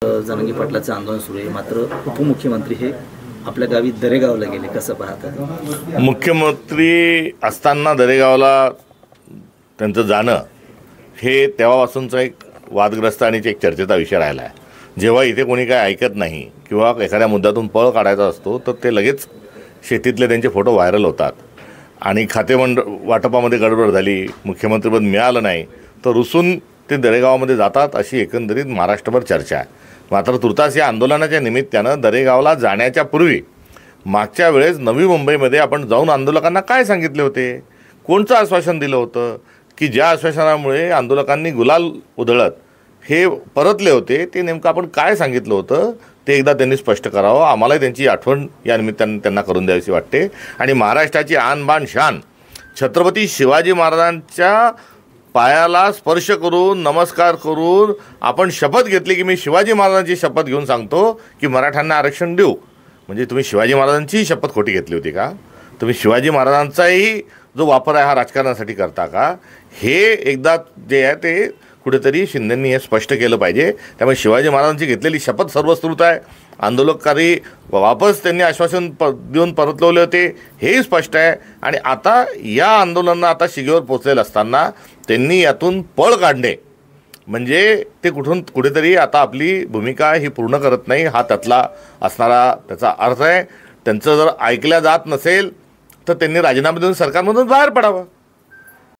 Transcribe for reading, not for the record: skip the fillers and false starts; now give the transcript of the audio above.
जरांगे पाटलाचं आंदोलन सुरू आहे, मात्र उपमुख्यमंत्री हे आपल्या गावी दरेगावला गेले, कसं पाहता? मुख्यमंत्री असताना दरेगावला त्यांचं जाणं हे तेव्हापासूनचा एक वादग्रस्त आणि एक चर्चेचा विषय राहिला आहे। जेव्हा इथे कोणी काय ऐकत नाही किंवा एखाद्या मुद्द्यातून पळ काढायचा असतो तर ते लगेच शेतीतले त्यांचे फोटो व्हायरल होतात आणि वाटपामध्ये गडबड झाली, मुख्यमंत्रीपद मिळालं नाही तर रुसून ते दरेगावामध्ये जातात, अशी एकंदरीत महाराष्ट्रभर चर्चा आहे। मात्र तुर्तास या आंदोलनाच्या निमित्तानं दरेगावला जाण्याच्या पूर्वी मागच्या वेळेस नवी मुंबईमध्ये आपण जाऊन आंदोलकांना काय सांगितले होते, कोणतं आश्वासन दिलं होतं की ज्या आश्वासनामुळे आंदोलकांनी गुलाल उधळत हे परतले होते, ते नेमकं आपण काय सांगितलं होतं ते एकदा त्यांनी स्पष्ट करावं। आम्हालाही त्यांची आठवण या निमित्तानं त्यांना करून द्यावीशी वाटते। आणि महाराष्ट्राची आन बान शान छत्रपती शिवाजी महाराजांच्या पायाला स्पर्श करून नमस्कार करून आपण शपथ घेतली की मी शिवाजी महाराजांची शपथ घेऊन सांगतो की मराठ्यांना आरक्षण देऊ। म्हणजे तुम्ही शिवाजी महाराजांची शपथ खोटी घेतली होती का? तुम्ही शिवाजी महाराजांचाही जो वापर आहे हा राजकारणासाठी करता का? हे एकदा जे आहे ते कुठेतरी शिंदेंनी हे स्पष्ट केलं पाहिजे। त्यामुळे शिवाजी महाराजांची घेतलेली शपथ सर्वश्रुत आहे, आंदोलककारी वापस त्यांनी आश्वासन देऊन परतवले होते हेही स्पष्ट आहे। आणि आता या आंदोलनानं आता शिगेवर पोचलेलं असताना त्यांनी यातून पळ काढणे म्हणजे ते कुठेतरी आता आपली भूमिका ही पूर्ण करत नाही, हा त्यातला असणारा त्याचा अर्थ आहे। त्यांचं जर ऐकल्या जात नसेल तर त्यांनी राजीनामा देऊन सरकारमधून बाहेर पडावं।